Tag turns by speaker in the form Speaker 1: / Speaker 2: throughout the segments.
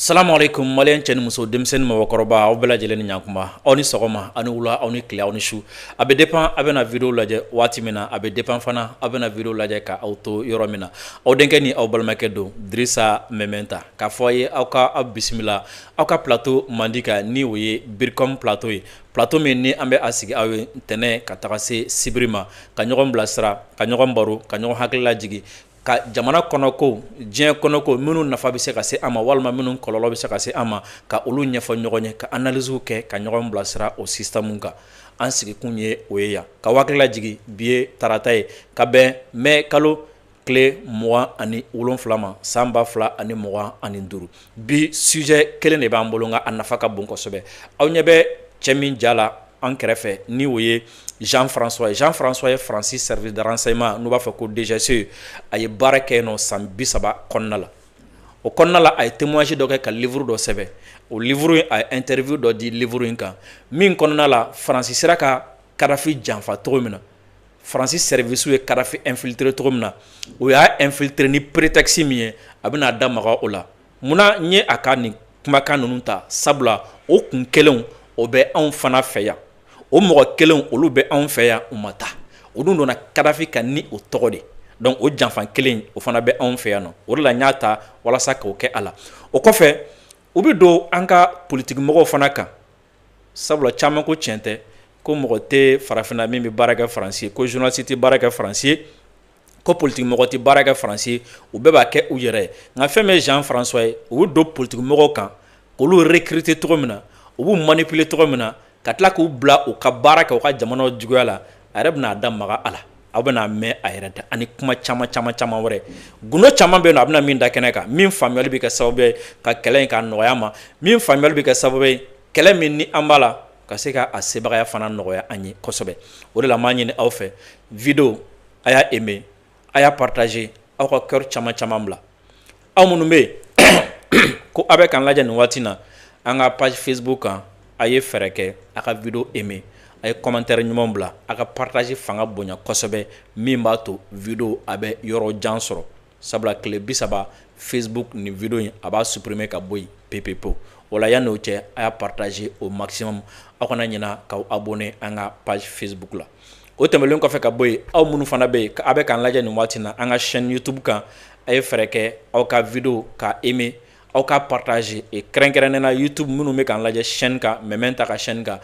Speaker 1: Salamu alaikum malien cɛ ni muso denmisɛnnin mɔgɔkɔrɔba aw bɛɛ lajɛlen ni ɲakuma aw ni sɔgɔma aw ni wula aw ni tile aw ni su a bɛ dépend a bɛna vidéo lajɛ waati min na a bɛ dépend fana a bɛna vidéo lajɛ ka aw to yɔrɔ min na aw denkɛ ni aw balimakɛ don Dirisa Mɛmɛnta k'a fɔ aw ye aw ka aw bisimila aw ka plateau mandi kan ni o ye Biricom plateau ye plateau min ni an bɛ a sigi aw ye ntɛnɛn ka taga se sibiri ma ka ɲɔgɔn bilasira ka ɲɔgɔn baro ka ɲɔgɔn hakili lajigi ka jamana kɔnɔko diɲɛ kɔnɔko minnu nafa bɛ se ka se an ma walima minnu kɔlɔlɔ bɛ se ka se an ma ka olu ɲɛfɔ ɲɔgɔn ye ka analyse kɛ ka ɲɔgɔn bilasira o système kan an sigikun ye o ye yan ka hakili lajigi bi ye tarata ye ka bɛn mai kalo tile 27 ma san 2025 bi sujet kelen de b'an bolo nka a nafa ka bon kosɛbɛ aw ɲɛ bɛ cɛ min ja la an kɛrɛfɛ ni o ye Jean-François ye Francis service de renseignement n'u b'a fɔ ko DGC a ye baara kɛ yen nɔ san 30 kɔnɔna la o kɔnɔna la a ye témoignage dɔ kɛ ka livre dɔ sɛbɛn o livre in a ye interview dɔ di livre in kan min kɔnɔna la Francis sera ka Kadafi janfa cogo min na Francis service ye Kadafi infiltré cogo min na o y'a infiltré ni prétexte min ye a bɛna damaga o la munna n ye a ka nin kumakan ninnu ta sabula o kun kelenw o bɛ anw fana fɛ yan o mɔgɔ kelenw olu bɛ anw fɛ yan u ma taa o dun donna Kadafi kan ni o tɔgɔ de donc o janfan kelen o fana bɛ anw fɛ yan nɔ o de la n y'a ta walasa k'o kɛ a la o kɔfɛ u bɛ don an ka politique mɔgɔw fana kan sabula caman ko tiɲɛ tɛ ko mɔgɔ tɛ farafinna min bɛ baara kɛ Faransi ye ko journaliste tɛ baara kɛ Faransi ye ko politique mɔgɔ tɛ baara kɛ Faransi ye u bɛɛ b'a kɛ u yɛrɛ ye nka fɛn min ye Jean-François ye u bɛ don politique mɔgɔw kan k'olu recruter cogo min na u b'u manipuler cogo min na ka tila k'u bila u ka baara kɛ u ka jamanaw juguya la a yɛrɛ bɛna da maga a la aw bɛna mɛn a yɛrɛ da ani kuma caman wɛrɛ gundo caman bɛ yen nɔ a bɛna min da kɛnɛ kan min faamuyali bɛ kɛ sababu ye ka kɛlɛ in ka nɔgɔya ma min faamuyali bɛ kɛ sababu ye kɛlɛ min ni an b'a la ka se ka a sebagaya fana nɔgɔya an ye kosɛbɛ o de la n b'a ɲini aw fɛ vidéo a y'a aimer a y'a partager aw ka cœur caman bila aw minnu bɛ yen ko aw bɛ k'an lajɛ nin waati in na an ka page Facebook kan a ye fɛɛrɛ kɛ a ka vidéo aimer a ye commentaire ɲuman bila a ka partage fanga bonya kosɛbɛ min b'a to vidéo a bɛ yɔrɔ jan sɔrɔ sabula tile 30 Facebook ni vidéo in a b'a supprimer ka bɔ yen pepewu o la yanni o cɛ a y'a partager au maximum aw kana ɲinɛ k'aw abonné an ka page Facebook la o tɛmɛlen kɔfɛ ka bɔ yen aw minnu fana bɛ yen a bɛ k'an lajɛ nin waati in na an ka chaîne YouTube kan a ye fɛɛrɛ kɛ aw ka vidéo ka aimer aw ka partager et kɛrɛnkɛrɛnnen na YouTube minnu bɛ k'an lajɛ chaîne kan Mɛmɛnta ka chaîne kan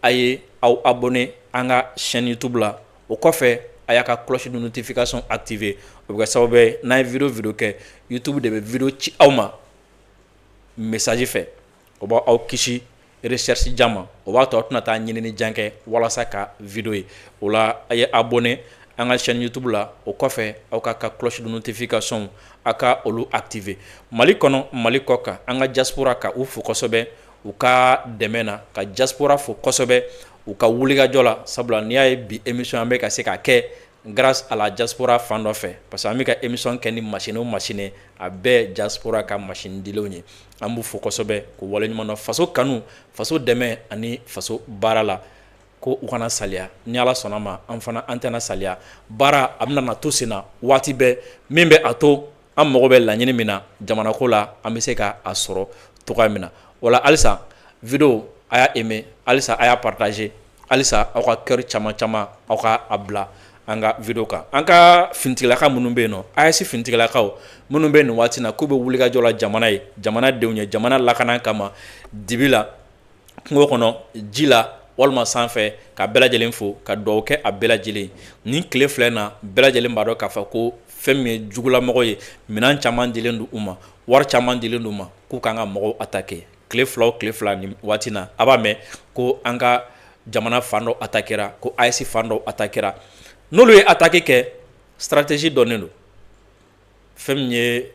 Speaker 1: a ye aw abonné an ka chaîne YouTube la o kɔfɛ a y'a ka cloche de notification activer o bɛ kɛ sababu ye n'an ye vidéo kɛ YouTube de bɛ vidéo ci aw ma message fɛ o b'aw kisi recherche jan ma o b'a to aw tɛna taa ɲinini jan kɛ walasa ka vidéo ye o la a ye abonné an ka chaîne YouTube la o kɔfɛ aw ka cloche de notification a ka olu activer Mali kɔnɔ Mali kɔ kan an ka diaspora ka u fo kosɛbɛ u ka dɛmɛ na ka diaspora fo kosɛbɛ u ka wulikajɔ la sabula n'i y'a ye bi émission an bɛ ka se ka kɛ grâce à la diaspora fan dɔ fɛ parce que an bɛ ka émission kɛ ni machine o machine a bɛɛ diaspora ka machine dilenw ye an b'u fo kosɛbɛ k'u waleɲuman dɔn faso kanu faso dɛmɛ ani faso baara la ko u kana saliya ni Ala sɔnna ma an fana an tɛna saliya baara a bɛna na to sen na waati bɛɛ min bɛ a to an mago bɛ laɲini min na jamanako la an bɛ se ka a sɔrɔ cogoya min na wala halisa vidéo a y'a aimer halisa a y'a partager halisa aw ka cœur caman aw ka a bila an ka vidéo kan an ka finitigilaka minnu bɛ yen nɔ AES finitigilakaw minnu bɛ nin waati na k'u bɛ wulikajɔ la jamana ye jamanadenw ye jamana lakana kama dibi la kungo kɔnɔ ji la walima sanfɛ ka bɛɛ lajɛlen fo ka dugawu kɛ a bɛɛ lajɛlen nin tile filɛ na bɛɛ lajɛlen b'a dɔn k'a fɔ ko fɛn min ye jugulamɔgɔ ye minɛn caman dilen don u ma wari caman dilen don u ma k'u kan ka mɔgɔw attaquer tile fila ni waati na a b'a mɛn ko an ka jamana fan dɔ attaquera ko AES fan dɔ attaquera n'olu ye attaque kɛ stratégie dɔnnen don fɛn min ye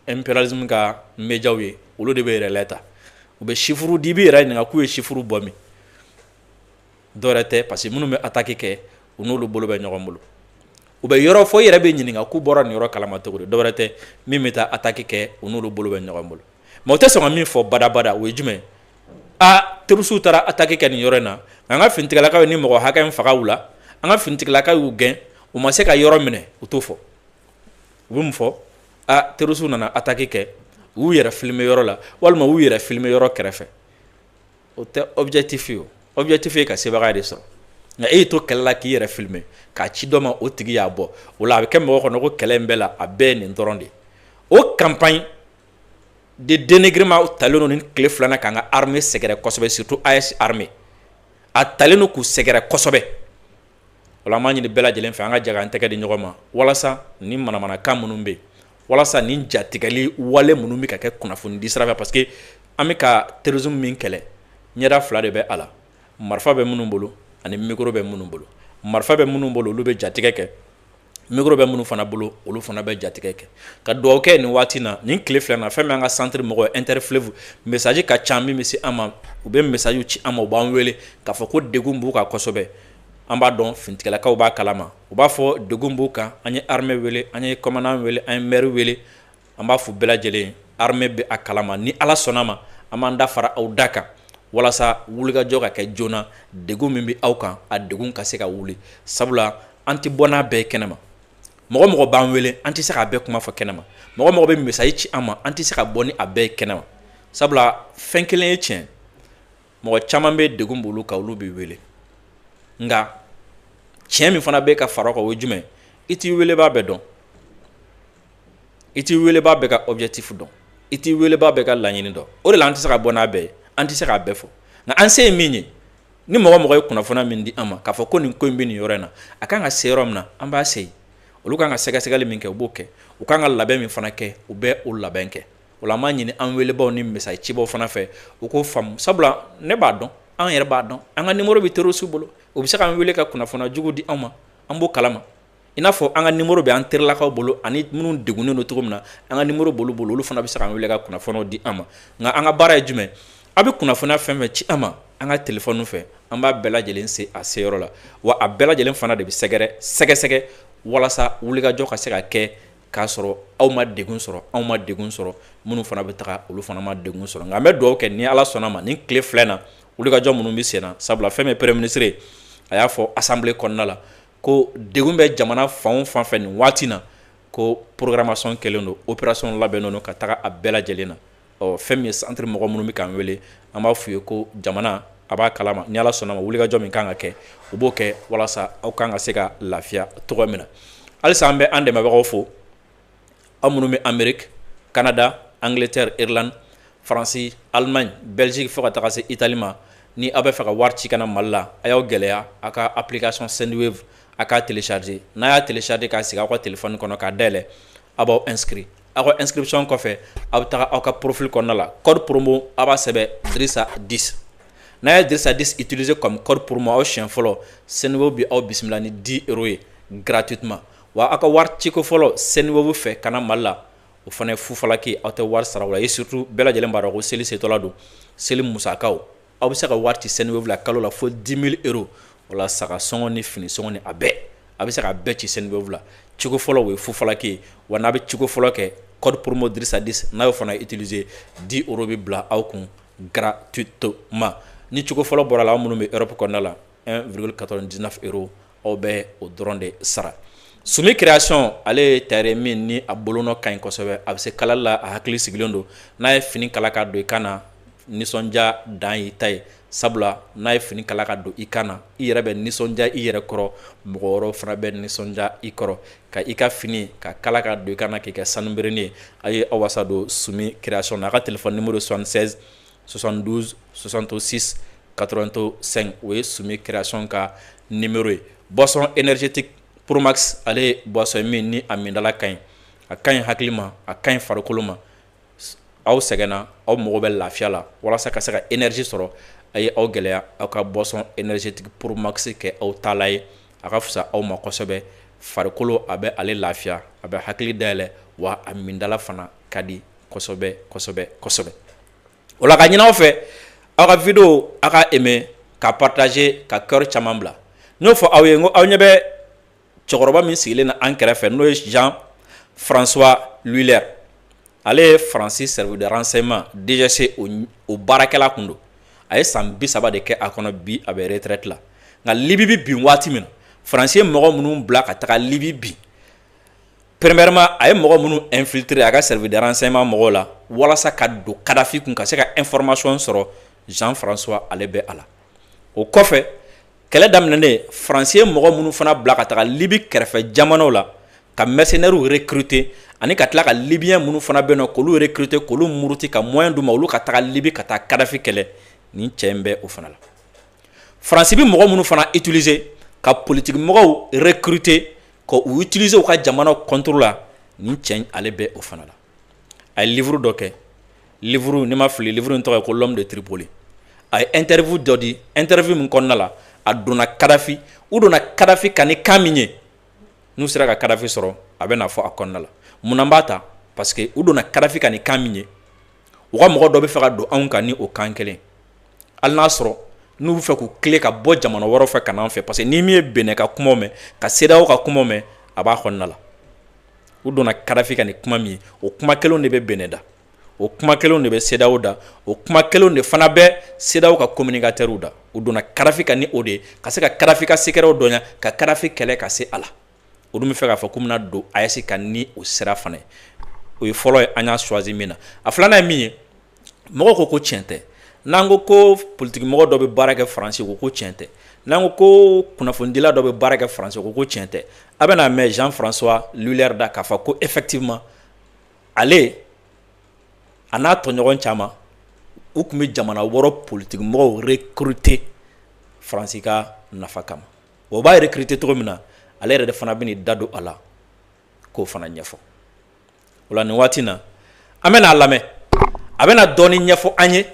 Speaker 1: impérialisme ka médiaw ye olu de bɛ relais ta u bɛ chiffre di i bɛ yɛrɛ ɲininka k'u ye chiffre bɔ min dɔwɛrɛ tɛ parce que minnu bɛ attaque kɛ u n'olu bolo bɛ ɲɔgɔn bolo u bɛ yɔrɔ fɔ i yɛrɛ bɛ ɲininka k'u bɔra nin yɔrɔ kalama cogo di dɔwɛrɛ tɛ min bɛ taa attaque kɛ u n'olu bolo bɛ ɲɔgɔn bolo mais u tɛ sɔn ka min fɔ badabada o ye jumɛn terroriste taara attaque kɛ nin yɔrɔ in na an ka finitigilakaw ye ni mɔgɔ hakɛ min faga u la an ka finitigilakaw y'u gɛn u ma se ka yɔrɔ minɛ u t'o fɔ u bɛ mun fɔ terroriste nana attaque kɛ u yɛrɛ filmer yɔrɔ la walima u yɛrɛ filmer yɔrɔ kɛrɛfɛ o tɛ objectif ye o objectif ye ka sebaga de sɔrɔ nka e y'i to kɛlɛ la k'i yɛrɛ filmer k'a ci dɔ ma o tigi y'a bɔ o la a bɛ kɛ mɔgɔ kɔnɔ ko kɛlɛ in bɛɛ la a bɛɛ ye nin dɔrɔn de ye o campagne de dénigrement talen don nin tile filanan k'an ka armée sɛgɛrɛ kosɛbɛ surtout AS armée a talen don k'u sɛgɛrɛ kosɛbɛ o la an b'a ɲini bɛɛ lajɛlen fɛ an ka jɛ k'an tɛgɛ di ɲɔgɔn ma walasa nin manamanakan minnu bɛ yen walasa nin jatigɛli wale minnu bɛ ka kɛ kunnafoni di sira fɛ parce que an bɛ ka terrorisme min kɛlɛ ɲɛda fila de bɛ a la marifa bɛ minnu bolo ani micro bɛ minnu bolo marifa bɛ minnu bolo olu bɛ jatigɛ kɛ micro bɛ minnu fana bolo olu fana bɛ jatigɛ kɛ ka dugawu kɛ nin waati na nin tile filanan fɛn min an ka centre mɔgɔ interfleuve message ka ca min bɛ se an ma u bɛ message ci an ma u b'an wele k'a fɔ ko degun b'u kan kosɛbɛ an b'a dɔn finitigilakaw b'a kalama u b'a fɔ degun b'u kan an ye armée wele an ye commandant wele an ye maire wele an b'a fɔ bɛɛ lajɛlen armée bɛ a kalama ni ala sɔnna ma an b'an da fara aw da kan walasa wulikajɔ ka kɛ joona degun min bɛ aw kan a degun ka se ka wuli sabula an tɛ bɔ n'a bɛɛ ye kɛnɛma mɔgɔ mɔgɔ b'an wele an tɛ se k'a bɛɛ kuma fɔ kɛnɛma mɔgɔ mɔgɔ bɛ message ci an ma an tɛ se ka bɔ ni a bɛɛ ye kɛnɛma sabula fɛn kelen ye tiɲɛ mɔgɔ caman bɛ degun b'olu kan olu b'i wele nka tiɲɛ min fana bɛ ka fara o kan o ye jumɛn i t'i welebaa bɛɛ dɔn i t'i welebaa bɛɛ ka objectif dɔn i t'i welebaa bɛɛ ka laɲini dɔn o de la an tɛ se ka bɔ n'a bɛɛ ye an tɛ se k'a bɛɛ fɔ nka an se ye min ye ni mɔgɔ mɔgɔ ye kunnafoniya min di an ma k'a fɔ ko nin ko in bɛ nin yɔrɔ in na a kan ka se yɔrɔ min na an b'a se yen olu kan ka sɛgɛsɛgɛli min kɛ u b'o kɛ u kan ka labɛn min fana kɛ u bɛ o labɛn kɛ o la an b'a ɲini an welebaaw ni message cibaw fana fɛ u k'o faamu sabula ne b'a dɔn an yɛrɛ b'a dɔn an ka numéro bɛ terroriste bolo u bɛ se k'an wele ka kunnafoniya jugu di an ma an b'o kalama i n'a fɔ an ka numéro bɛ an terilakaw bolo ani minnu degunnen don cogo min na an ka numéro b'olu bolo olu fana bɛ se k'an wele ka kunnafoniyaw di an ma nka an ka baara ye jumɛn a bɛ kunnafoniya fɛn fɛn ci an ma an ka téléphone fɛ an b'a bɛɛ lajɛlen se a seyɔrɔ la wa a bɛɛ lajɛlen fana de bɛ sɛgɛsɛgɛ walasa wulikajɔ ka se ka kɛ k'a sɔrɔ aw ma degun sɔrɔ anw ma degun sɔrɔ minnu fana bɛ taga olu fana ma degun sɔrɔ nka an bɛ dugawu kɛ ni ala sɔnna ma nin tile filɛ na wulikajɔ minnu bɛ sen na sabula fɛn min ye premier ministre ye a y'a fɔ assemblée kɔnɔna la ko degun bɛ jamana fan o fan fɛ nin waati na ko programmation kɛlen don opération labɛnnen don ka taga a bɛɛ lajɛlen na fɛn min ye centre mɔgɔ minnu bɛ k'an wele an b'a f'u ye ko jamana a b'a kalama ni ala sɔnna ma wulikajɔ min kan ka kɛ u b'o kɛ walasa aw kan ka se ka lafiya cogo min na halisa an bɛ an dɛmɛbagaw fo aw minnu bɛ Amérique Canada Angleterre Irlande Faransi Allemagne Belgique fo ka taga se Italie ma ni aw bɛ fɛ ka wari ci kana Mali la a y'aw gɛlɛya a ka application Sendwave a k'a télécharger n'a y'a télécharger k'a sigi aw ka téléphone kɔnɔ k'a dayɛlɛ a b'aw inscrit aw ka inscription kɔfɛ aw bɛ taga aw ka profil kɔnɔna la code promo a b'a sɛbɛn Drissa 10 n'a ye Drissa 10 utiliser comme code promo aw siɲɛ fɔlɔ Sendwave bi aw bisimila ni 10 € ye gratuitement wa aw ka wari ciko fɔlɔ Sendwave fɛ kana Mali la o fana ye fufalaki aw tɛ wari sara o la et surtout bɛɛ lajɛlen b'a dɔn ko seli setɔla don seli musakaw aw bɛ se ka wari ci Sendwave la kalo la fo 10 000 € o la saga sɔngɔ ni fini sɔngɔ ni a bɛɛ a bɛ se ka bɛɛ ci Sendwave la ciko fɔlɔ o ye fufalaki ye wa n'a bɛ ciko fɔlɔ kɛ code promo Drissa 10 n'a y'o fana utiliser 10 € bɛ bila aw kun gratuitement ni ciko fɔlɔ bɔra la aw minnu bɛ Europe kɔnɔna la 1,99 € aw bɛ o dɔrɔn de sara Sumi création ale ye tailleur min ni a bolonɔ ka ɲi kosɛbɛ a bɛ se kalali la a hakili sigilen don n'a ye fini kala ka don i kan na nisɔndiya dan y'i ta ye sabula n'a ye fini kala ka don i kan na i yɛrɛ bɛ nisɔndiya i yɛrɛ kɔrɔ mɔgɔ wɛrɛw fana bɛ nisɔndiya i kɔrɔ ka i ka fini ka kala ka don i kan na k'i kɛ sanubirini ye a ye aw wasa don Sumi création na a ka téléphone numéro 76 72 66 85 o ye Sumi création ka numéro ye boisson énergétique Promax ale ye boisson min ni a mindala ka ɲi a ka ɲi hakili ma a ka ɲi farikolo ma aw sɛgɛnna aw mago bɛ lafiya la walasa ka se ka énergie sɔrɔ a ye aw gɛlɛya aw ka boisson énergétique Promax kɛ aw taala ye a ka fisa aw ma kosɛbɛ farikolo a bɛ ale lafiya a bɛ hakili dayɛlɛ wa a mindala fana ka di kosɛbɛ kosɛbɛ kosɛbɛ o la ka ɲini aw fɛ aw ka vidéo aw ka aimer ka partager ka cœur caman bila n y'o fɔ aw ye n ko aw ɲɛ bɛ cɛkɔrɔba min sigilen na an kɛrɛfɛ n'o ye Jean François Luller ale ye Faransi service de renseignement DGC o baarakɛla kun don a ye san 30 de kɛ a kɔnɔ bi a bɛ retraite la nka Libi bi bin waati min na Faransi ye mɔgɔ minnu bila ka taga Libi bin premièrement a ye mɔgɔ minnu infiltré a ka service de renseignement mɔgɔw la walasa ka don Kadhafi kun ka se ka information sɔrɔ Jean-François ale bɛ a la o kɔfɛ kɛlɛ daminɛnen Faransi ye mɔgɔ minnu fana bila ka taga Libi kɛrɛfɛ jamanaw la ka mercenaires recruter ani ka tila ka Libyen minnu fana bɛ yen k'olu recruter k'olu muruti ka moyen d'u ma olu ka taga Libi ka taa Kadhafi kɛlɛ nin cɛ in bɛ o fana la Faransi bɛ mɔgɔ minnu fana utiliser ka politique mɔgɔw recruter ka u utiliser u ka jamanaw contrôle la nin cɛ in ale bɛ o fana la a ye livre dɔ kɛ livre ni ma fili livre in tɔgɔ ye ko l'homme de Tripoli a ye interview dɔ di interview min kɔnɔna la a donna Kadhafi u donna Kadhafi kan ni kan min ye n'u sera ka Kadhafi sɔrɔ a bɛ na fɔ a kɔnɔna la mun na n b'a ta parce que u donna Kadhafi kan ni kan min ye u ka mɔgɔ dɔ bɛ fɛ ka don anw kan ni o kan kelen hali n'a sɔrɔ n'u bɛ fɛ k'u tile ka bɔ jamana wɛrɛw fɛ ka n'an fɛ parce que ni min ye Benin ka kumaw mɛn ka CEDEAO ka kumaw mɛn a b'a kɔnɔna la u donna Kadhafi kan ni kuma min ye o kuma kelenw de bɛ Benin da o kuma kelenw de bɛ CEDEAO da o kuma kelenw de fana bɛ CEDEAO ka communicateurs da u donna Kadhafi kan ni o de ye ka se ka Kadhafi ka secrets dɔnya ka Kadhafi kɛlɛ ka se a la o dun bɛ fɛ k'a fɔ k'u bɛna don AES kan ni o sira fana ye o ye fɔlɔ ye an y'a choisi min na a filanan ye min ye mɔgɔw ko ko tiɲɛ tɛ n'an ko ko politique mɔgɔ dɔ bɛ baara kɛ Faransi ko ko tiɲɛ tɛ n'an ko kunnafonidila dɔ bɛ baara kɛ Faransi ko tiɲɛ tɛ a bɛna mɛn Jean-François Luller da k'a fɔ ko effectivement ale a n'a tɔɲɔgɔn caman u tun bɛ jamana wɔɔrɔ politique mɔgɔw recruter Faransi ka nafa kama o b'a recruter cogo min na ale yɛrɛ de fana bɛ n'i da don a la k'o fana ɲɛfɔ o la nin waati in na an bɛna a lamɛn a bɛna dɔɔni ɲɛfɔ an ye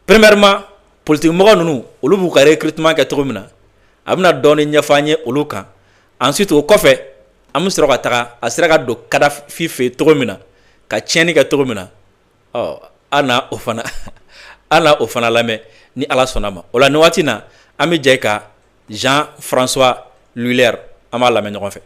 Speaker 1: premièrement politique mɔgɔ ninnu olu b'u ka recrutement kɛ cogo min na a bɛna dɔɔni ɲɛfɔ an ye olu kan ensuite o kɔfɛ an bɛ sɔrɔ ka taga a sera ka don Kadhafi fɛ yen cogo min na ka tiɲɛni kɛ cogo min na an na o fana lamɛn ni Ala sɔnna ma o la nin waati in na an bɛ jɛ ka Jean-François Luller an b'a lamɛn ɲɔgɔn fɛ.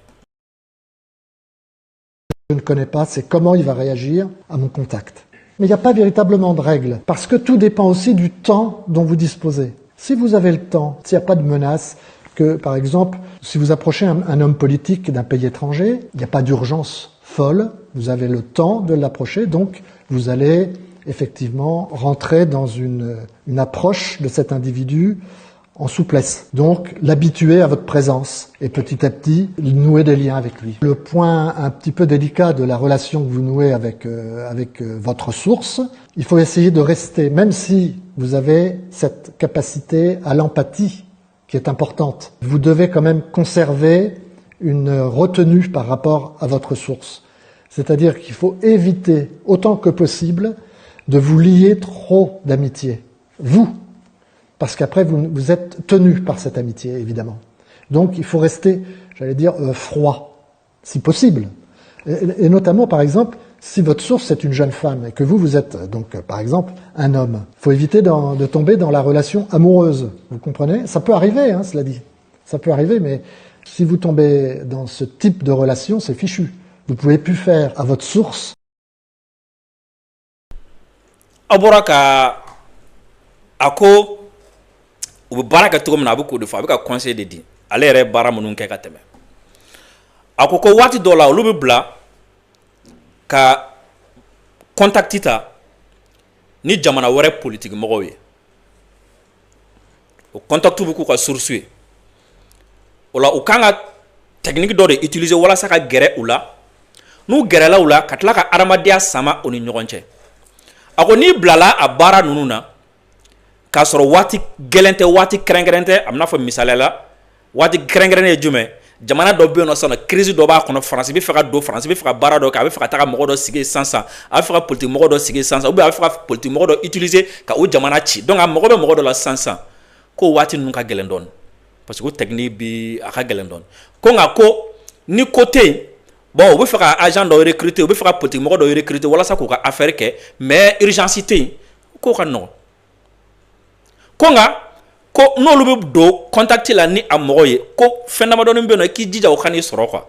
Speaker 2: Je ne connais pas, c'est comment il va réagir à mon contact. Mais il n'y a pas véritablement de règles, parce que tout dépend aussi du temps dont vous disposez. Si vous avez le temps, s'il n'y a pas de menace, que par exemple, si vous approchez un homme politique d'un pays étranger, il n'y a pas d'urgence folle, vous avez le temps de l'approcher, donc vous allez effectivement rentrer dans une approche de cet individu en souplesse. Donc l'habituer à votre présence et petit à petit nouer des liens avec lui. Le point un petit peu délicat de la relation que vous nouez avec votre source, il faut essayer de rester, même si vous avez cette capacité à l'empathie qui est importante, vous devez quand même conserver une retenue par rapport à votre source. C'est-à-dire qu'il faut éviter autant que possible de vous lier trop d'amitié. Vous, parce qu'après vous êtes tenu par cette amitié, évidemment. Donc il faut rester, j'allais dire, froid, si possible. Et notamment, par exemple, si votre source est une jeune femme et que vous êtes donc, par exemple, un homme, il faut éviter de tomber dans la relation amoureuse. Vous comprenez? Ça peut arriver, hein, cela dit. Ça peut arriver, mais si vous tombez dans ce type de relation, c'est fichu. Vous pouvez plus faire à votre source.
Speaker 1: Aboraka ako u bɛ baara kɛ cogo min na a bɛ k'o de fɔ a bɛ ka conseil de di ale yɛrɛ ye baara minnu kɛ ka tɛmɛ a ko waati dɔw la olu bɛ bila ka contact ta ni jamana wɛrɛ politique mɔgɔw ye o contact bɛ k'u ka source ye o la u kan ka technique dɔ de utiliser walasa ka gɛrɛ u la n'u gɛrɛla u la ka tila ka adamadenya sama o ni ɲɔgɔn cɛ a ko n'i bilala a baara ninnu na k'a sɔrɔ waati gɛlɛn tɛ waati kɛrɛnkɛrɛn tɛ a bɛna fɔ misaliya la waati kɛrɛnkɛrɛnnen ye jumɛn jamana dɔ bɛ yen nɔ sisan crise dɔ b'a kɔnɔ Faransi bɛ fɛ ka don Faransi bɛ fɛ ka baara dɔ kɛ a bɛ fɛ ka taga mɔgɔ dɔ sigi sisan a bɛ fɛ ka politique mɔgɔ dɔ sigi sisan ou bien a bɛ fɛ ka politique mɔgɔ dɔ utiliser ka o jamana ci donc a mɔgɔ bɛ mɔgɔ dɔ la sisan ko waati ninnu ka gɛlɛn dɔɔni parce que o technique bi a ka gɛlɛn dɔɔni ko nka ko ni ko tɛ yen bon u bɛ fɛ ka agent dɔ recruter u bɛ fɛ ka politique mɔgɔ dɔ recruter walasa k'u ka affaire kɛ mais urgence tɛ yen k'o ka nɔgɔn ko nka ko n'olu bɛ don contact la ni a mɔgɔ ye ko fɛn damadɔni bɛ yen nɔ i k'i jija o ka n'i sɔrɔ quoi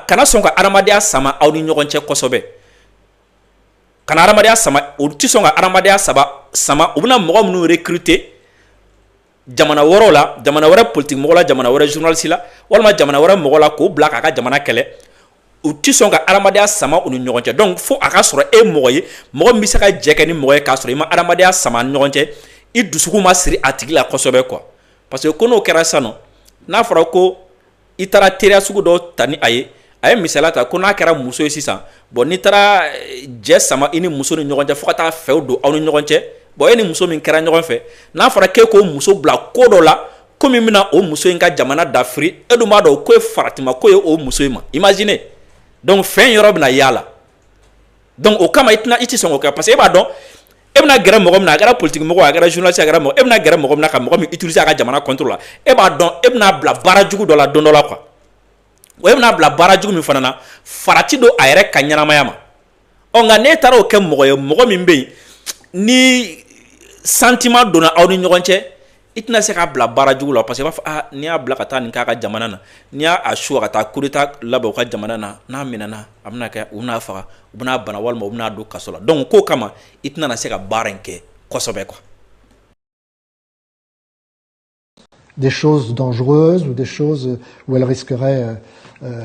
Speaker 1: kana sɔn ka adamadenya sama aw ni ɲɔgɔn cɛ kosɛbɛ kana adamadenya sama o tɛ sɔn ka adamadenya sama u bɛna mɔgɔ minnu recruter jamana wɛrɛw la jamana wɛrɛ politique mɔgɔ la jamana wɛrɛ journaliste la walima jamana wɛrɛ mɔgɔ la k'o bila k'a ka jamana kɛlɛ u ti sɔn ka adamadenya sama u ni ɲɔgɔn cɛ donc fo a ka sɔrɔ e mɔgɔ ye mɔgɔ min bɛ se ka jɛ kɛ ni mɔgɔ ye k'a sɔrɔ i ma adamadenya sama ni ɲɔgɔn cɛ i dusukun ma siri a tigi la kosɛbɛ quoi parce que ko n'o kɛra sisan nɔ n'a fɔra ko i taara teriya sugu dɔ ta ni a ye misaliya ta ko n'a kɛra muso ye sisan bon n'i taara jɛ sama i ni muso ni ɲɔgɔn cɛ fo ka taa fɛw don aw ni ɲɔgɔn cɛ bon e ni muso min kɛra ɲɔgɔn fɛ n'a fɔra k'e k'o muso bila ko dɔ la ko min bɛna o muso in ka jamana dafiri e dun b'a dɔn ko ye faratima ko ye o muso in ma imagine donc fɛn yɔrɔ bɛna yala donc o kama i ti sɔn k'o kɛ parce que e b'a dɔn e bɛna gɛrɛ mɔgɔ min na a kɛra politique mɔgɔ a kɛra journaliste a kɛra mɔgɔ e bɛna gɛrɛ mɔgɔ min na ka mɔgɔ min utiliser a ka jamana compte la e b'a dɔn e bɛna bila baara jugu dɔ la don dɔ la quoi o e bɛna bila baara jugu min fana na farati don a yɛrɛ ka ɲɛnamaya ma ɔ nka n'e taara o kɛ mɔgɔ ye mɔgɔ min bɛ yen ni sentiment donna aw ni ɲɔgɔn cɛ i tɛna se k'a bila baara jugu la parce que i b'a fɔ ah n'i y'a bila ka taa nin k'a ka jamana na n'i y'a suwa ka taa coup d'état labɛn u ka jamana na n'a minɛna a bɛna kɛ u bɛna faga u bɛna bana walima u bɛna don kaso la donc k'o kama i tɛna se ka baara in kɛ kosɛbɛ quoi.
Speaker 2: Des choses dangereuses ou des choses où elle risquerait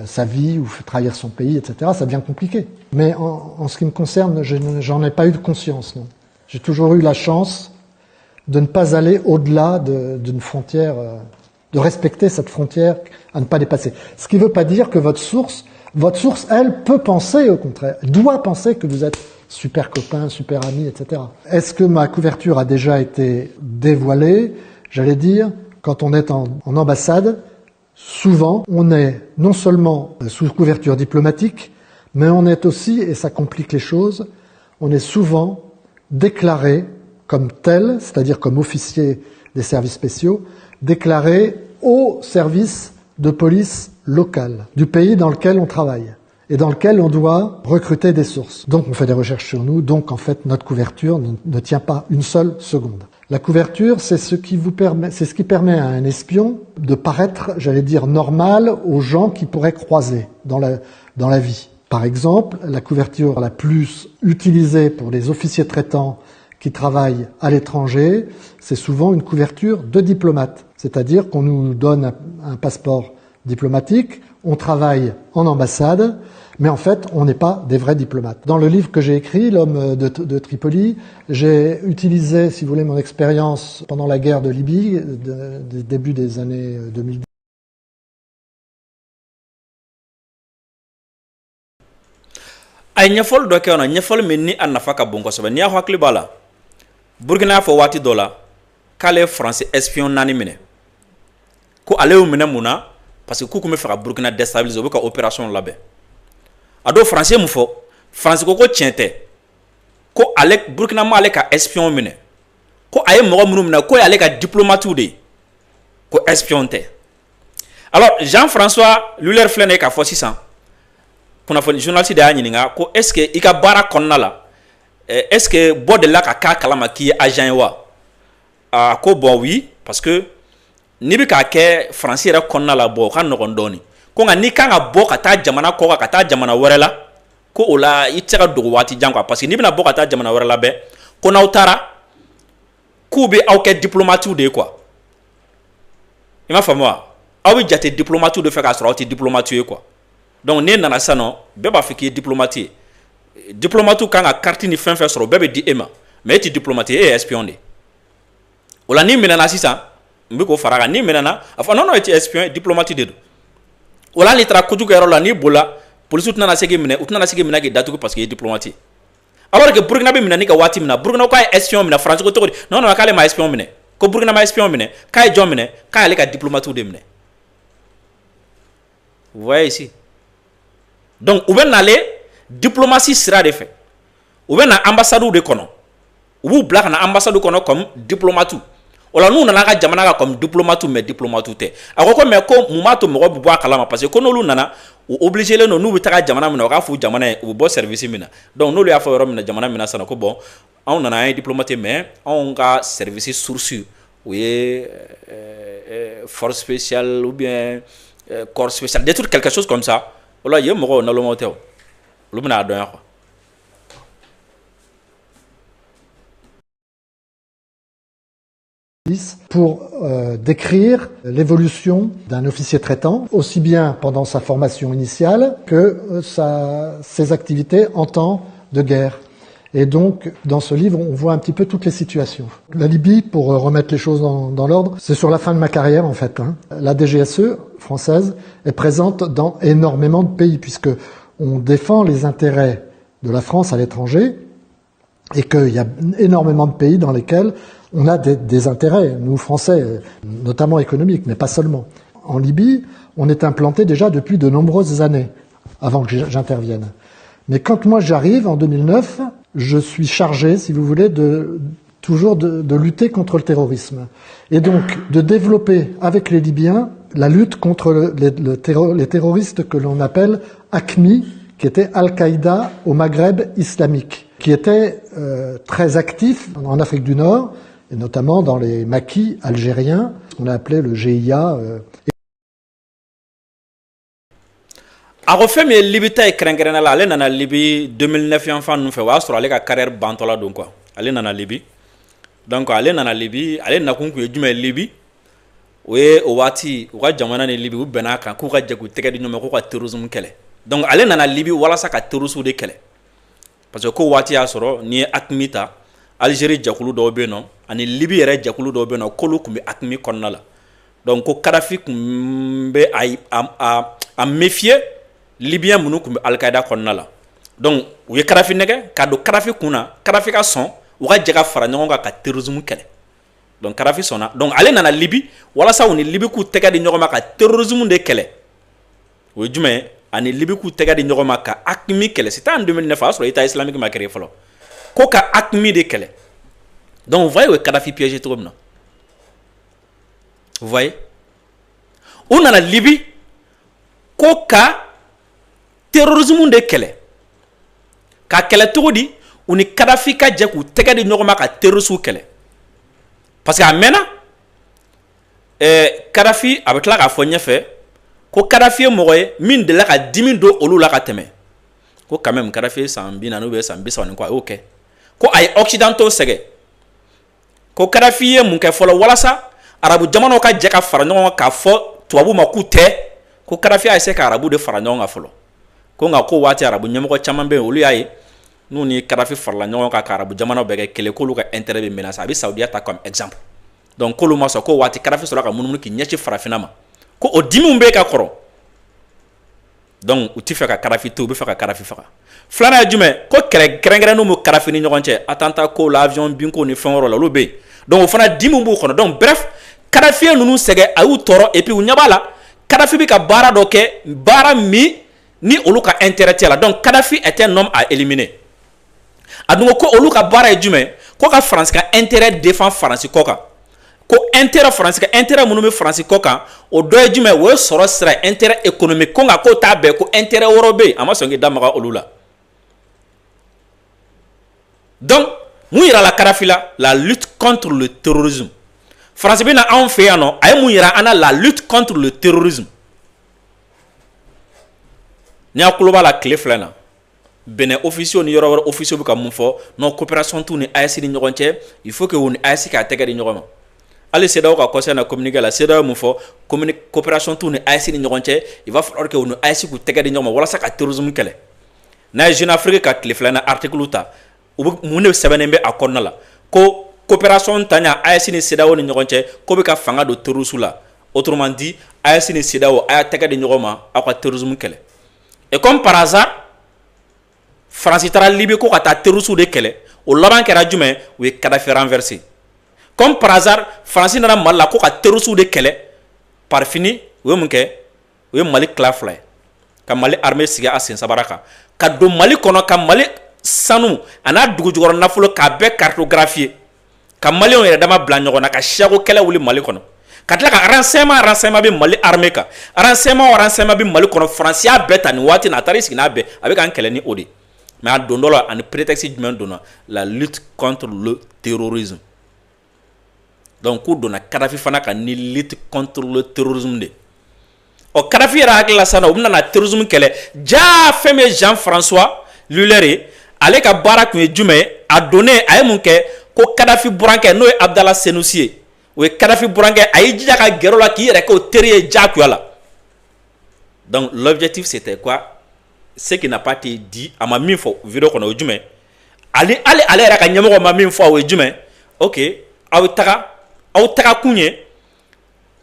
Speaker 2: sa vie ou trahir son pays, etc. Ça devient compliqué. Mais en ce qui me concerne, j'en ai pas eu de conscience, non. J'ai toujours eu la chance de ne pas aller au-delà d'une frontière, de respecter cette frontière à ne pas dépasser. Ce qui ne veut pas dire que votre source, elle, peut penser au contraire, doit penser que vous êtes super copains, super amis, etc. Est-ce que ma couverture a déjà été dévoilée? J'allais dire, quand on est en ambassade, souvent, on est non seulement sous couverture diplomatique, mais on est aussi, et ça complique les choses, on est souvent déclaré comme tel, c'est-à-dire comme officier des services spéciaux, déclaré au service de police local du pays dans lequel on travaille et dans lequel on doit recruter des sources. Donc on fait des recherches sur nous, donc en fait notre couverture ne tient pas une seule seconde. La couverture, c'est ce qui permet à un espion de paraître, j'allais dire, normal aux gens qui pourraient croiser dans la vie. Par exemple, la couverture la plus utilisée pour les officiers traitants qui travaillent à l'étranger, c'est souvent une couverture de diplomate. C'est-à-dire qu'on nous donne un passeport diplomatique, on travaille en ambassade, mais en fait, on n'est pas des vrais diplomates. Dans le livre que j'ai écrit, L'homme de Tripoli, j'ai utilisé, si vous voulez, mon expérience pendant la guerre de Libye, début des années 2010.
Speaker 1: ay ɲɛfɔli dɔ kɛ o na ɲɛfɔli min ni a nafa ka bon kosɛbɛ n'i y'a hakili b'a la Burkina y'a fɔ waati dɔ la k'ale ye Faransi espion 4 minɛ ko ale y'u minɛ mun na parce que k'u tun bɛ fɛ ka Burkina déstabiliser u bɛ ka opération labɛn a don Faransi ye mun fɔ Faransi ko tiɲɛ tɛ ko ale Burkina ma ale ka espion minɛ ko a ye mɔgɔ minnu minɛ ko y'ale ka diplomatiw de ye ko espion tɛ alors Jean-François Luller filɛ nin ye k'a fɔ sisan kunnafoni journaliste de y'a ɲininka ko est-ce que i ka baara kɔnɔna la est-ce que bɔ de la ka k'a kalama k'i ye agent ye wa a ko bon oui parce que n'i bɛ k'a kɛ Faransi yɛrɛ kɔnɔna la bon o ka nɔgɔn dɔɔni ko nka n'i kan ka bɔ ka taa jamana kɔ kan ka taa jamana wɛrɛ la ko o la i tɛ se ka dogo waati jan quoi parce que n'i bɛna bɔ ka taa jamana wɛrɛ la bɛɛ ko n'aw taara k'u bɛ aw kɛ diplomatiw de ye quoi i m'a faamu wa aw bɛ jate diplomatiw de fɛ k'a sɔrɔ aw tɛ diplomatiw ye quoi donc n'e nana sisan nɔ bɛɛ b'a fɔ k'i ye diplomate ye diplomatiw kan ka carte ni fɛn fɛn sɔrɔ bɛɛ bɛ di e ma mais e tɛ diplomate ye e ye espion de o la n'i minɛna sisan n bɛ k'o fara a kan n'i minɛna a fɔ non non e tɛ espion ye diplomate de don o la hali n'i taara kojugu kɛyɔrɔ la n'i bolila polisiw tɛna se k'i minɛ u tɛna se k'i minɛ k'i datugu parce que i ye diplomate ye alors que Burkina bɛ minɛni kɛ waati min na Burkina k'a ye espion minɛ Faransi ko cogo di non non k'ale ma espion minɛ ko Burkina ma espion minɛ k'a ye jɔn minɛ k'a y'ale ka diplomatiw de minɛ vous voyez ici donc u bɛ nale diplomatie sira de fɛ u bɛ na ambassades de kɔnɔ u b'u bila ka na ambassades kɔnɔ comme diplomatiw o la n'u nana ka jamana kan comme diplomatiw mais diplomatiw tɛ a ko mais ko mun b'a to mɔgɔ bɛ bɔ a kalama parce que ko n'olu nana u obligé len don n'u bɛ taga jamana min na u k'a f'u jamana ye u bɛ bɔ service min na donc n'olu y'a fɔ yɔrɔ min na jamana min na sisan ko bon anw nana an ye diplomate mais anw ka service source o ye force spéciale ou bien corps spécial des trucs quelque chose comme ça o la ye mɔgɔw nalɔmaw tɛ o olu bɛna a dɔn quoi.
Speaker 2: pour décrire l'évolution d'un officier traitant, aussi bien pendant sa formation initiale que ses activités en temps de guerre. Et donc, dans ce livre, on voit un petit peu toutes les situations. La Libye, pour remettre les choses dans l'ordre, c'est sur la fin de ma carrière, en fait. La DGSE française est présente dans énormément de pays, puisque on défend les intérêts de la France à l'étranger, et qu'il y a énormément de pays dans lesquels on a des intérêts, nous Français, notamment économiques, mais pas seulement. En Libye, on est implanté déjà depuis de nombreuses années, avant que j'intervienne. Mais quand moi j'arrive, en 2009, je suis chargé, si vous voulez, toujours de lutter contre le terrorisme. Et donc, de développer avec les Libyens la lutte contre les terroristes que l'on appelle AQMI, qui était Al-Qaïda au Maghreb islamique, qui était très actif en Afrique du Nord, et notamment dans les maquis algériens, ce qu'on a appelé le GIA.
Speaker 1: Ako fɛn min ye Libi ta ye kɛrɛnkɛrɛnnenya la, ale nana Libi 2009 yan fan ninnu fɛ, o y'a sɔrɔ ale ka carrière bantɔla don quoi. Ale nana Libi. Donc ale nana Libi, ale nakun kun ye jumɛn ye Libi? O ye o waati u ka jamana ni Libi u bɛn'a kan k'u ka jɛ k'u tɛgɛ di ɲɔgɔn ma k'u ka terrorisme kɛlɛ. Donc ale nana Libi walasa ka terroristes de kɛlɛ. Parce que ko waati y'a sɔrɔ n'i ye AQMI ta, Algérie jɛkulu dɔw bɛ yen nɔ ani Libi yɛrɛ jɛkulu dɔw bɛ yen nɔ k'olu tun bɛ AQMI kɔnɔna la. Donc ko Kadhafi tun bɛ a méfier Libyen minnu tun bɛ Al-Qaïda kɔnɔna la. Donc u ye Kadhafi nɛgɛ ka don Kadhafi kun na, Kadhafi ka sɔn u ka jɛ ka fara ɲɔgɔn kan ka terrorisme kɛlɛ. Donc Kadhafi sɔnna. Donc ale nana Libi walasa u ni Libi k'u tɛgɛ di ɲɔgɔn ma ka terrorisme de kɛlɛ. O ye jumɛn ye? Ani Libi k'u tɛgɛ di ɲɔgɔn ma ka AQMI kɛlɛ. C'était en 2009, a sɔrɔ État islamique ma créé fɔlɔ. Ko ka AQMI de kɛlɛ. Donc vous voyez où est Kadhafi piégé cogo min na. Vous voyez? U nana Libi ko ka terrorisme de kɛlɛ. Ka kɛlɛ cogo di? U ni Kadhafi ka jɛ k'u tɛgɛ di ɲɔgɔn ma ka terroristes kɛlɛ. Parce que a mɛnna Kadhafi a bɛ tila k'a fɔ ɲɛfɛ ko Kadhafi ye mɔgɔ ye min delila ka dimi don olu la ka tɛmɛ. Ko quand même Kadhafi ye san 40 ou bien san 30 quoi, a y'o kɛ. Ko a ye occidentaux sɛgɛ. Ko Kadhafi ye mun kɛ fɔlɔ walasa arabu jamanaw ka jɛ ka fara ɲɔgɔn kan k'a fɔ tubabu ma k'u tɛ. Ko Kadhafi a essayé ka arabu de fara ɲɔgɔn kan fɔlɔ. Ko nka ko waati arabu ɲɛmɔgɔ caman bɛ yen olu y'a ye n'u ni Kadhafi farala ɲɔgɔn kan ka arabu jamanaw bɛɛ kɛ kɛlɛ k'olu ka intérêt bɛ menacer. A bɛ Saudiya ta comme exemple. Donc k'olu ma sɔn ko waati Kadhafi sɔrɔla ka munumunu k'i ɲɛsin farafinna ma. Ko o dimiw bɛ ka kɔrɔ. Donc u tɛ fɛ ka Kadhafi to, u bɛ fɛ ka Kadhafi faga. Filanan ye jumɛn? Ko kɛlɛ kɛrɛnkɛrɛnnenw bɛ Kadhafi ni ɲɔgɔn cɛ. Attentat ko la, avion binko ni fɛn wɛrɛw la olu bɛ yen. Donc o fana dimiw b'u kɔnɔ. Donc bref, Kadhafi ye ninnu sɛgɛ, a y'u tɔɔrɔ et puis u ɲɛ b'a la Kadhafi bɛ ka baara dɔ kɛ, baara min ni olu ka intérêt tɛ la. Donc Kadhafi est un homme à éliminer. A dun ko olu ka baara ye jumɛn? Ko ka France ka intérêt défend France kɔ kan. Ko intérêt France ka intérêt minnu bɛ France kɔ kan, o dɔ ye jumɛn? O ye sɔrɔ sira intérêt économique. Ko nka k'o t'a bɛɛ, ko intérêt wɛrɛw bɛ yen, a ma sɔn k'i da maga olu la. Donc mun yira la Kadhafi la lutte contre le terrorisme. France bɛ na anw fɛ yan nɔ, a ye mun yira an na la lutte contre le terrorisme. N'i y'a tulo b'a la tile filɛ na, Benin officiaux ni yɔrɔ wɛrɛ officiaux bɛ ka mun fɔ, non coopération t'u ni AES ni ɲɔgɔn cɛ, il faut que u ni AES k'a tɛgɛ di ɲɔgɔn ma. Hali CEDEAO ka conseil na communiqué la, CEDEAO mun fɔ, coopération t'u ni AES ni ɲɔgɔn cɛ, il va falloir que u ni AES k'u tɛgɛ di ɲɔgɔn ma walasa ka terrorisme kɛlɛ. N'a ye Jeune Afrique ka tile filɛ na article ta, mun de sɛbɛnnen bɛ a kɔnɔna la, ko coopération tanya AES ni CEDEAO ni ɲɔgɔn cɛ, ko bɛ ka fanga don terroristes la. Autrement dit, AES ni CEDEAO a y'a tɛgɛ di ɲɔgɔn ma aw ka terrorisme kɛlɛ. Et comme par hasard, France taara Libye ko ka taa terroristes de kɛlɛ, o laban kɛra jumɛn? U ye Kadhafi renversé. Comme par hasard, France nana Mali la ko ka terroristes de kɛlɛ, par fini u ye mun kɛ? U ye Mali tila fila ye, ka Mali armée sigi a sen sabara kan, ka don Mali kɔnɔ, ka Mali sanu a n'a dugujukɔrɔ nafolo k'a bɛɛ cartographier, ka Maliens yɛrɛ dama bila ɲɔgɔn na, ka siyago kɛlɛ wuli Mali kɔnɔ, ka tila ka renseignement bɛ Mali armée kan, renseignement bɛ Mali kɔnɔ, France y'a bɛɛ ta nin waati na, a taara i sigi n'a bɛɛ, a bɛ k'an kɛlɛ ni o de. Mais a don dɔ la ani prétexte jumɛn donna? La lutte contre le terrorisme. Donc k'u donna Kadhafi fana ka ni lutte contre le terrorisme de. Ɔ Kadhafi yɛrɛ hakili la sisan nɔ u bɛna na terrorisme kɛlɛ, jaa fɛn min ye Jean-François Luller ye, ale ka baara tun ye jumɛn ye? A donnen a ye mun kɛ? Ko Kadhafi burankɛ n'o ye Abdallah Senussi ye, o ye Kadhafi burankɛ a y'i jija ka gɛrɛ o la k'i yɛrɛ kɛ o teri ye diyagoya la. Donc l'objectif c'était quoi? Ce qui n'a pas été dit a ma min fɔ vidéo kɔnɔ o ye jumɛn? ale yɛrɛ ka ɲɛmɔgɔ ma min fɔ o ye jumɛn? Ok, aw taga kun ye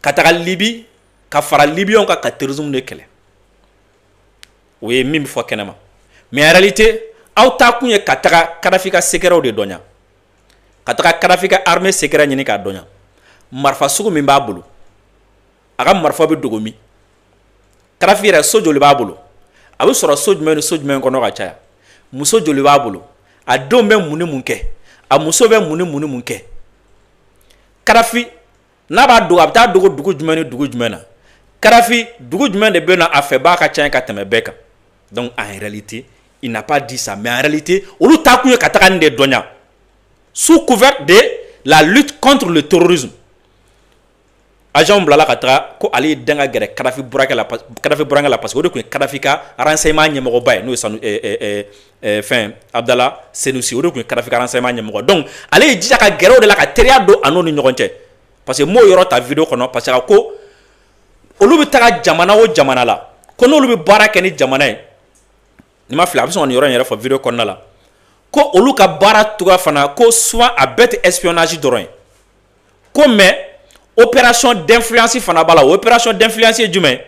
Speaker 1: ka taga Libi ka fara Libyɛnw kan ka terrorisme de kɛlɛ. O ye min bɛ fɔ kɛnɛma. Mais en réalité aw ta kun ye ka taga Kadhafi ka secrets de dɔnya, ka taga Kadhafi ka armée secret ɲini k'a dɔnya. Marifa sugu min b'a bolo a ka marifa bɛ dogo min? Kadhafi yɛrɛ so joli b'a bolo? A bɛ sɔrɔ so jumɛn ni so jumɛn kɔnɔ ka caya? Muso joli b'a bolo? A denw bɛ mun ni mun kɛ? A muso bɛ mun ni mun kɛ? Kadhafi n'a b'a dogo a bɛ taa dogo dugu jumɛn ni dugu jumɛn na? Kadhafi dugu jumɛn de bɛ na a fɛ b'a ka caya ka tɛmɛ bɛɛ kan? Donc en réalité il n'a pas dit ça, mais en réalité olu ta kun ye ka taga nin de dɔnya sous couvert de la lutte contre le terrorisme. Agent bilala ka taga ko ale ye den ka gɛrɛ Kadhafi burankɛ la parce que o de kun ye Kadhafi ka renseignement ɲɛmɔgɔba ye n'o ye fɛn Abdala Senusi, o de kun ye Kadhafi ka renseignement ɲɛmɔgɔ. Donc ale ye jija ka gɛrɛ o de la ka teriya don a n'o ni ɲɔgɔn cɛ parce que m'o yɔrɔ ta vidéo kɔnɔ parce que a ko olu bɛ taga jamana o jamana la ko n'olu bɛ baara kɛ ni jamana ye ni ma fili a bɛ sɔn ka nin yɔrɔ in yɛrɛ fɔ vidéo kɔnɔna la ko olu ka baara cogoya fana ko souvent a bɛɛ tɛ espionnage dɔrɔn ye ko mais opération d'influence fana b'a la. Opération d'influence ye jumɛn?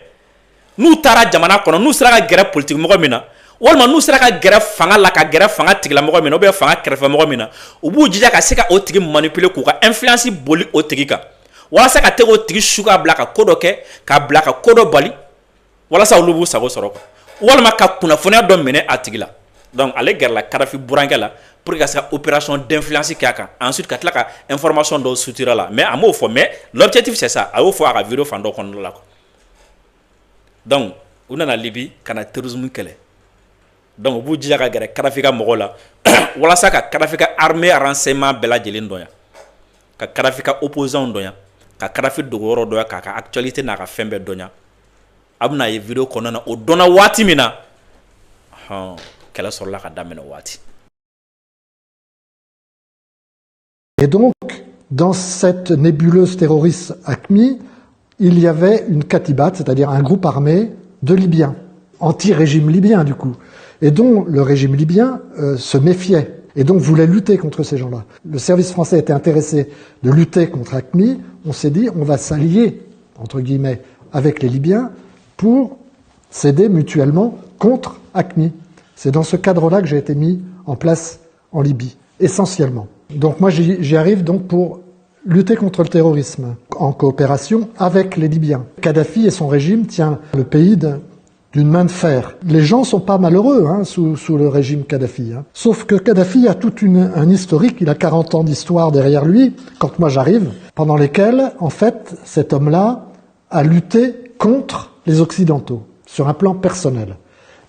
Speaker 1: N'u taara jamana kɔnɔ n'u sera ka gɛrɛ politique mɔgɔ min na walima n'u sera ka gɛrɛ fanga la ka gɛrɛ fanga tigilamɔgɔ min na ou bien fanga kɛrɛfɛ mɔgɔ min na u b'u jija ka se ka o tigi manipuler k'u ka influence boli o tigi kan walasa ka tɛ o tigi su ka bila ka ko dɔ kɛ k'a bila ka ko dɔ bali walasa olu b'u sago sɔrɔ walima ka kunnafoniya dɔ minɛ a tigi la. Donc ale gɛrɛla Kadhafi burankɛ la pour que ka se ka opération d'influence kɛ a kan ensuite ka tila ka information dɔw sutura la mais a m'o fɔ mais l'objectif c'est ça a y'o fɔ a ka vidéo fan dɔ kɔnɔna la. Donc u nana Libi ka na terrorisme kɛlɛ donc u b'u jija ka gɛrɛ Kadhafi ka mɔgɔw la walasa ka Kadhafi ka armée renseignement bɛɛ lajɛlen dɔnya ka Kadhafi ka opposants dɔnya ka Kadhafi dogo yɔrɔ dɔnya k'a ka actualité n'a ka fɛn bɛɛ dɔnya. A bɛna ye vidéo kɔnɔna na o dɔnna waati min na kɛlɛ sɔrɔla ka daminɛ waati.
Speaker 2: Et donc, dans cette nébuleuse terroriste AQMI, il y avait une katibat, c'est-à-dire un groupe armé de Libyens, anti-régime libyen du coup, et dont le régime libyen se méfiait, et donc voulait lutter contre ces gens-là. Le service français était intéressé de lutter contre AQMI, on s'est dit on va s'allier, entre guillemets, avec les Libyens pour s'aider mutuellement contre AQMI. C'est dans ce cadre-là que j'ai été mis en place en Libye, essentiellement. Donc moi j'y arrive donc pour lutter contre le terrorisme, en coopération avec les Libyens. Kadhafi et son régime tient le pays d'une main de fer. Les gens sont pas malheureux sous le régime Kadhafi. Sauf que Kadhafi a tout un historique, il a 40 ans d'histoire derrière lui, quand moi j'arrive, pendant lesquels, en fait, cet homme-là a lutté contre les Occidentaux, sur un plan personnel.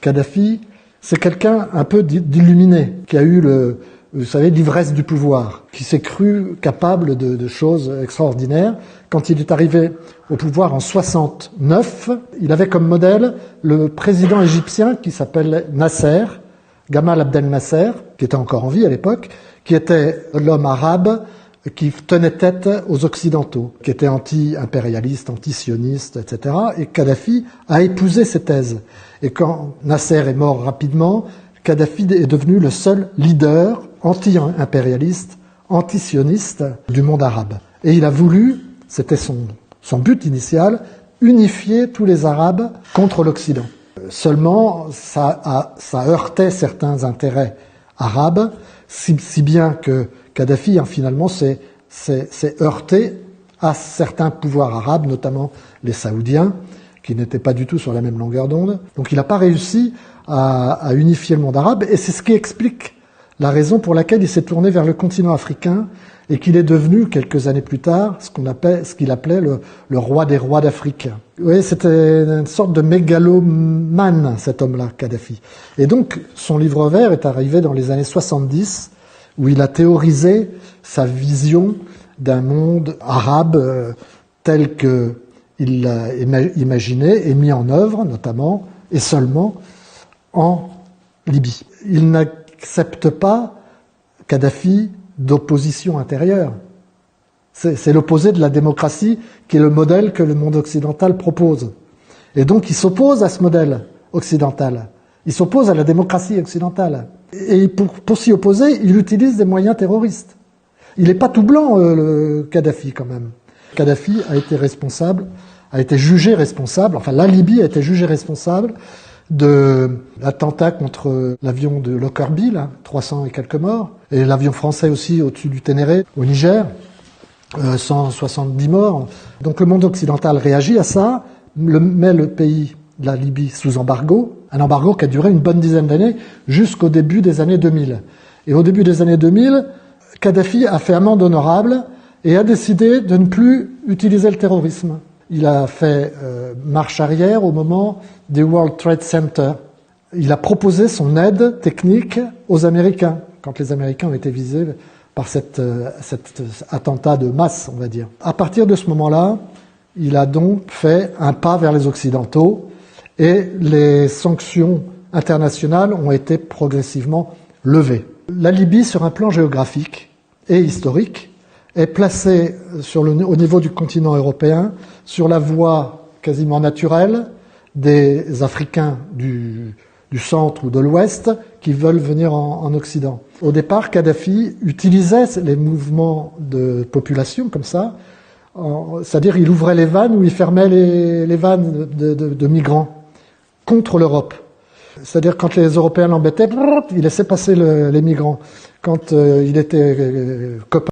Speaker 2: Kadhafi, c'est quelqu'un un peu d'illuminé, qui a eu vous savez, l'ivresse du pouvoir, qui s'est cru capable de choses extraordinaires. Quand il est arrivé au pouvoir en 69, il avait comme modèle le président égyptien qui s'appelle Nasser, Gamal Abdel Nasser, qui était encore en vie à l'époque, qui était l'homme arabe qui tenait tête aux Occidentaux, qui était anti-impérialiste, anti-sioniste, etc. Et Kadhafi a épousé ces thèses. Et quand Nasser est mort rapidement, Kadhafi est devenu le seul leader anti-impérialiste, anti-sioniste du monde arabe. Et il a voulu, c'était son but initial, unifier tous les Arabes contre l'Occident. Seulement, ça heurtait certains intérêts arabes, si bien que Kadhafi, finalement, s'est heurté à certains pouvoirs arabes, notamment les Saoudiens, qui n'étaient pas du tout sur la même longueur d'onde. Donc il n'a pas réussi à unifier le monde arabe, et c'est ce qui explique la raison pour laquelle il s'est tourné vers le continent africain et qu'il est devenu, quelques années plus tard, ce qu'il appelait le roi des rois d'Afrique. Vous voyez, c'était une sorte de mégalomane, cet homme-là, Kadhafi. Et donc, son livre vert est arrivé dans les années 70, où il a théorisé sa vision d'un monde arabe tel qu'il l'a imaginé et mis en œuvre, notamment, et seulement, en Libye. Il n'accepte pas, Kadhafi, d'opposition intérieure. C'est l'opposé de la démocratie qui est le modèle que le monde occidental propose. Et donc il s'oppose à ce modèle occidental. Il s'oppose à la démocratie occidentale. Et pour s'y opposer, il utilise des moyens terroristes. Il n'est pas tout blanc, le Kadhafi, quand même. Kadhafi a été responsable, a été jugé responsable, enfin la Libye a été jugée responsable de l'attentat contre l'avion de Lockerbie, là, 300 et quelques morts, et l'avion français aussi au-dessus du Ténéré, au Niger, 170 morts. Donc le monde occidental réagit à ça, met le pays de la Libye sous embargo, un embargo qui a duré une bonne dizaine d'années, jusqu'au début des années 2000. Et au début des années 2000, Kadhafi a fait amende honorable et a décidé de ne plus utiliser le terrorisme. Il a fait marche arrière au moment des World Trade Center. Il a proposé son aide technique aux Américains, quand les Américains ont été visés par cet attentat de masse, on va dire. À partir de ce moment-là, il a donc fait un pas vers les Occidentaux et les sanctions internationales ont été progressivement levées. La Libye, sur un plan géographique et historique, est placée au niveau du continent européen sur la voie quasiment naturelle des Africains du centre ou de l'ouest qui veulent venir en Occident. Au départ, Kadhafi utilisait les mouvements de population comme ça, c'est-à-dire il ouvrait les vannes ou il fermait les vannes de migrants contre l'Europe. C'est-à-dire quand les Européens l'embêtaient, il laissait passer les migrants. Quand il était copain